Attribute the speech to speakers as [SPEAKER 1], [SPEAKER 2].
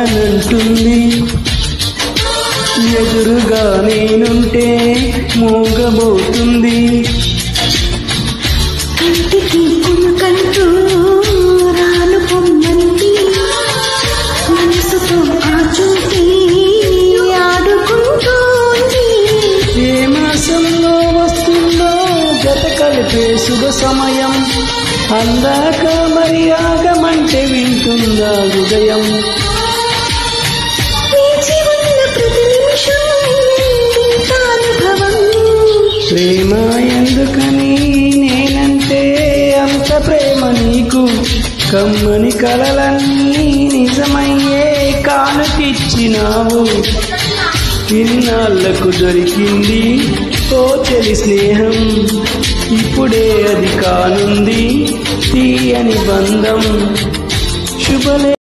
[SPEAKER 1] రాననంటుంది, ఎదురుగా నేనుంటే మూగబోతుంది.
[SPEAKER 2] కంటికి కునుకంటూ రాను పొమ్మంది, మనసుతో ఆచూసి ఆడుకుంటోంది.
[SPEAKER 1] ఏ మాసంలో వస్తుందో జత కలిపే శుభ సమయం, అందాక మరి ఆగమంటే వింటుందా హృదయం.
[SPEAKER 2] వేచి ఉన్న ప్రతి నిమిషం ఇంత అనుభవం,
[SPEAKER 1] ప్రేమ ఎందుకని నేనంటే అంత ప్రేమ నీకు, కమ్మని కలలన్నీ నిజమయ్యే కానుకిచ్చినావు. ఇన్నాళ్లకు దొరికింది ఓ చెలి స్నేహం, ఇప్పుడే అది కానుంది తీయని బంధం. శుభలే